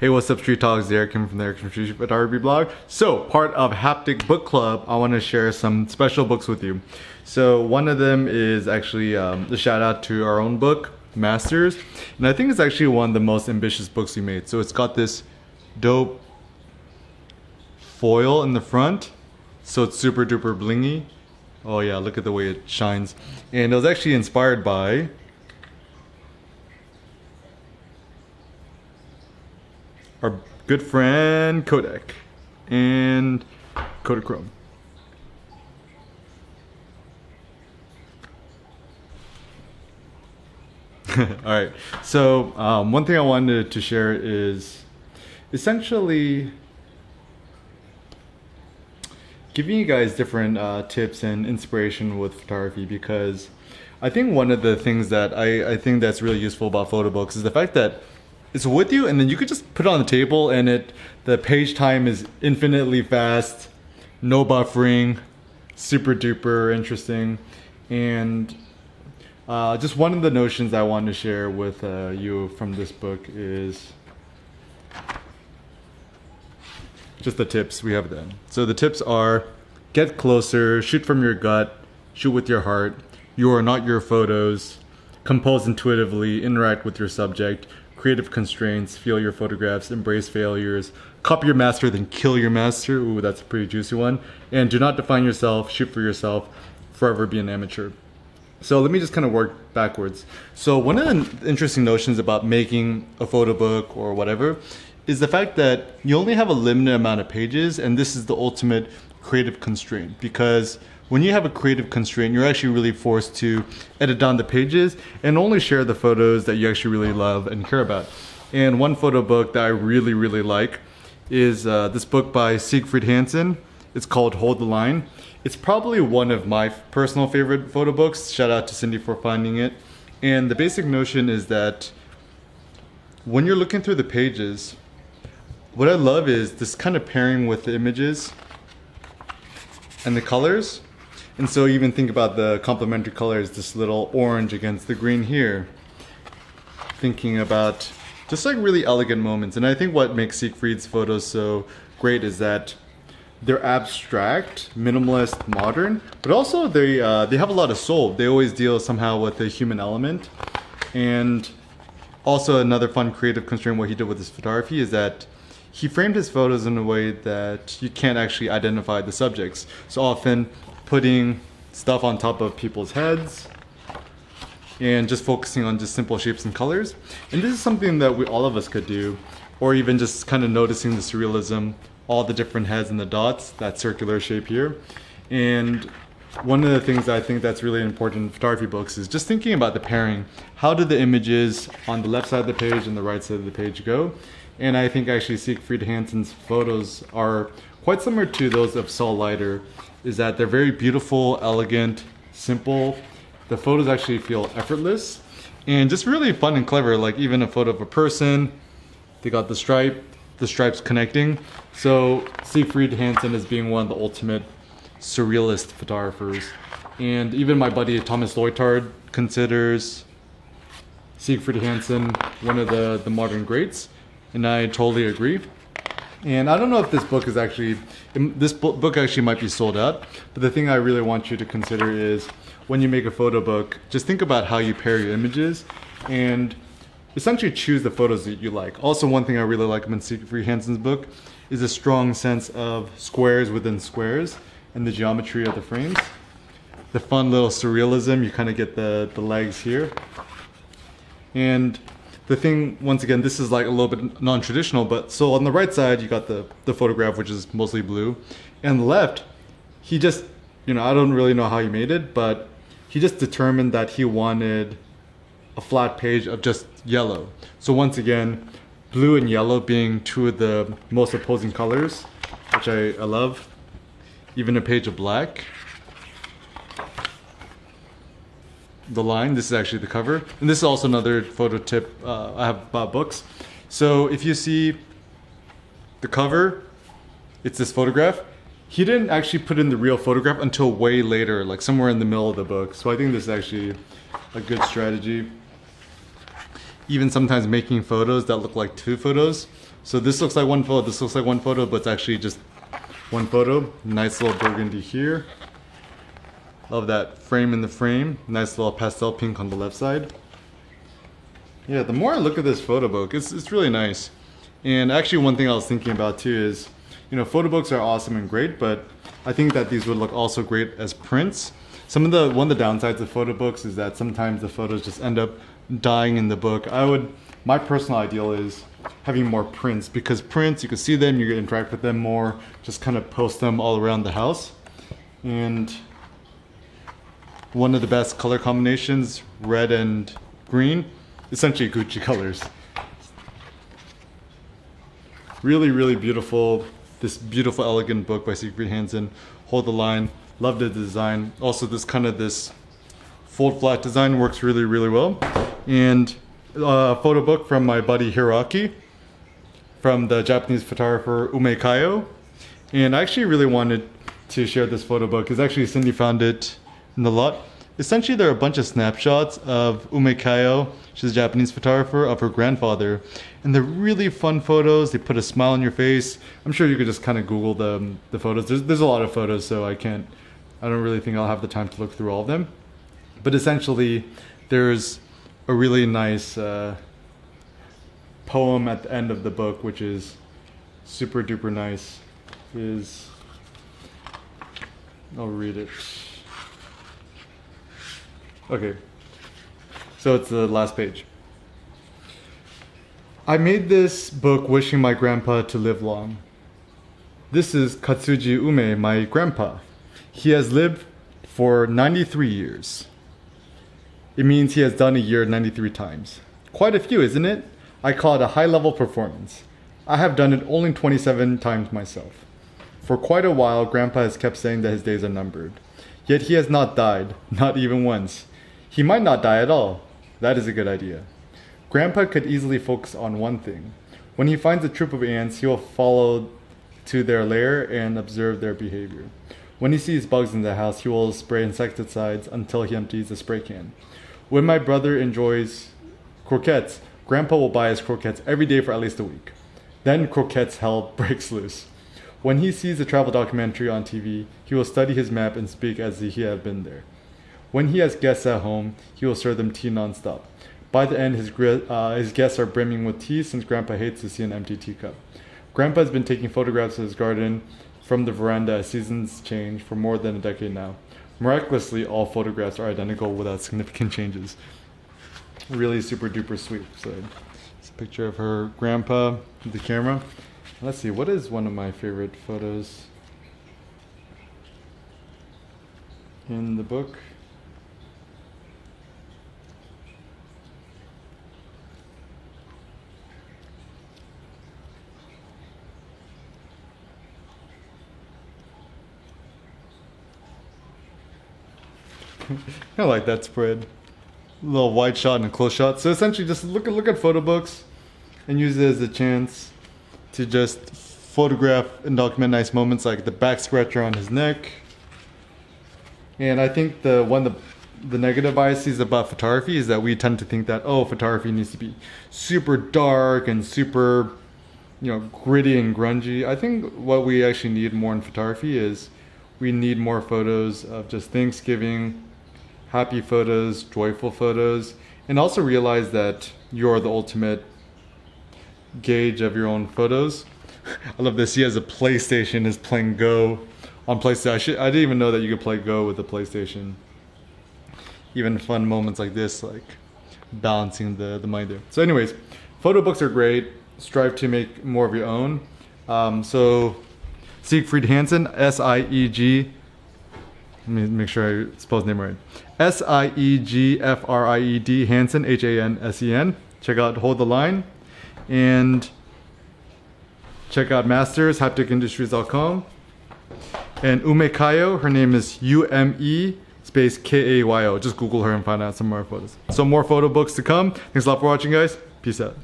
Hey, what's up, Street Talks? Derek from the Eric Street Photography blog. So, part of HAPTIC Book Club, I want to share some special books with you. So, one of them is actually the shout out to our own book, Masters. And I think it's actually one of the most ambitious books we made. So, it's got this dope foil in the front. So, it's super duper blingy. Oh yeah, look at the way it shines. And it was actually inspired by our good friend Kodak and Kodachrome. Alright, so one thing I wanted to share is essentially giving you guys different tips and inspiration with photography, because I think one of the things that I think that's really useful about photo books is the fact that it's with you, and then you could just put it on the table, and the page time is infinitely fast, no buffering, super duper interesting. And just one of the notions I wanted to share with you from this book is just the tips we have then. So the tips are: get closer, shoot from your gut, shoot with your heart, you are not your photos, compose intuitively, interact with your subject, creative constraints, feel your photographs, embrace failures, copy your master, then kill your master. Ooh, that's a pretty juicy one. And do not define yourself, shoot for yourself, forever be an amateur. So let me just kind of work backwards. So one of the interesting notions about making a photo book or whatever is the fact that you only have a limited amount of pages, and this is the ultimate creative constraint, because when you have a creative constraint, you're actually really forced to edit down the pages and only share the photos that you actually really love and care about. And one photo book that I really, really like is this book by Siegfried Hansen. It's called Hold the Line. It's probably one of my personal favorite photo books. Shout out to Cindy for finding it. And the basic notion is that when you're looking through the pages, what I love is this kind of pairing with the images and the colors. And so even think about the complementary colors, this little orange against the green here. Thinking about just like really elegant moments. And I think what makes Siegfried's photos so great is that they're abstract, minimalist, modern, but also they have a lot of soul. They always deal somehow with the human element. And also another fun creative constraint what he did with his photography is that he framed his photos in a way that you can't actually identify the subjects. So often putting stuff on top of people's heads and just focusing on just simple shapes and colors. And this is something that all of us could do, or even just kind of noticing the surrealism, all the different heads and the dots, that circular shape here. And one of the things that I think that's really important in photography books is just thinking about the pairing. How do the images on the left side of the page and the right side of the page go? And I think actually Siegfried Hansen's photos are quite similar to those of Saul Leiter, is that they're very beautiful, elegant, simple. The photos actually feel effortless and just really fun and clever. Like even a photo of a person, they got the stripes connecting. So Siegfried Hansen is being one of the ultimate surrealist photographers. And even my buddy Thomas Leutard considers Siegfried Hansen one of the modern greats. And I totally agree. And I don't know if this book is actually, this book actually might be sold out, but the thing I really want you to consider is when you make a photo book, just think about how you pair your images and essentially choose the photos that you like. Also, one thing I really like about Siegfried Hansen's book is a strong sense of squares within squares and the geometry of the frames. The fun little surrealism, you kind of get the legs here. And the thing, once again, this is like a little bit non-traditional, but so on the right side, you got the photograph, which is mostly blue. And the left, he just, I don't really know how he made it, but he just determined that he wanted a flat page of just yellow. So once again, blue and yellow being two of the most opposing colors, which I love. Even a page of black. The line, this is actually the cover, and this is also another photo tip I have about books. So if you see the cover, it's this photograph. He didn't actually put in the real photograph until way later, like somewhere in the middle of the book. So I think this is actually a good strategy. even sometimes making photos that look like two photos. So this looks like one photo, this looks like one photo, but it's actually just one photo. Nice little burgundy here. Love that frame in the frame. Nice little pastel pink on the left side. Yeah, the more I look at this photo book, it's really nice. And actually one thing I was thinking about too is, you know, photo books are awesome and great, but I think that these would look also great as prints. One of the downsides of photo books is that sometimes the photos just end up dying in the book. My personal ideal is having more prints, because prints, you can see them, you can interact with them more, just kind of post them all around the house. And one of the best color combinations, red and green, essentially Gucci colors. Really, really beautiful. This beautiful, elegant book by Siegfried Hansen. Hold the line. Love the design. Also, this fold flat design works really, really well. And a photo book from my buddy Hiroaki, from the Japanese photographer Ume Kayo. And I actually really wanted to share this photo book because actually Cindy found it in the lot. Essentially, there are a bunch of snapshots of Ume Kayo, she's a Japanese photographer, of her grandfather. And they're really fun photos. They put a smile on your face. I'm sure you could just kind of Google the photos. There's a lot of photos, so I don't really think I'll have the time to look through all of them. But essentially, there's a really nice poem at the end of the book, which is super duper nice. I'll read it. Okay, so it's the last page. I made this book wishing my grandpa to live long. This is Katsuji Ume, my grandpa. He has lived for 93 years. It means he has done a year 93 times. Quite a few, isn't it? I call it a high-level performance. I have done it only 27 times myself. For quite a while, Grandpa has kept saying that his days are numbered. Yet he has not died, not even once. He might not die at all. That is a good idea. Grandpa could easily focus on one thing. When he finds a troop of ants, he will follow to their lair and observe their behavior. When he sees bugs in the house, he will spray insecticides until he empties the spray can. When my brother enjoys croquettes, Grandpa will buy his croquettes every day for at least a week. Then croquettes hell breaks loose. When he sees a travel documentary on TV, he will study his map and speak as if he had been there. When he has guests at home, he will serve them tea non-stop. By the end, his guests are brimming with tea since Grandpa hates to see an empty teacup. Grandpa has been taking photographs of his garden from the veranda as seasons change for more than a decade now. Miraculously, all photographs are identical without significant changes. Really super duper sweet. So it's a picture of her grandpa with the camera. Let's see, what is one of my favorite photos in the book? I kind of like that spread. A little wide shot and a close shot. So essentially just look at photo books and use it as a chance to just photograph and document nice moments, like the back scratcher on his neck. And I think the negative biases about photography is that we tend to think that, oh, photography needs to be super dark and super, gritty and grungy. I think what we actually need more in photography is we need more photos of just Thanksgiving, happy photos, joyful photos, and also realize that you're the ultimate gauge of your own photos. I love this. He has a PlayStation, is playing Go on PlayStation. I didn't even know that you could play Go with the PlayStation. Even fun moments like this, like balancing the mind there. So anyways, photo books are great. Strive to make more of your own. So Siegfried Hansen, S-I-E-G, let me make sure I spell his name right. S-I-E-G-F-R-I-E-D, Hansen, H-A-N-S-E-N. Check out Hold the Line. And check out Masters, HAPTICindustries.com. And Ume Kayo, her name is U-M-E space K-A-Y-O. Just Google her and find out some more photos. So more photo books to come. Thanks a lot for watching, guys. Peace out.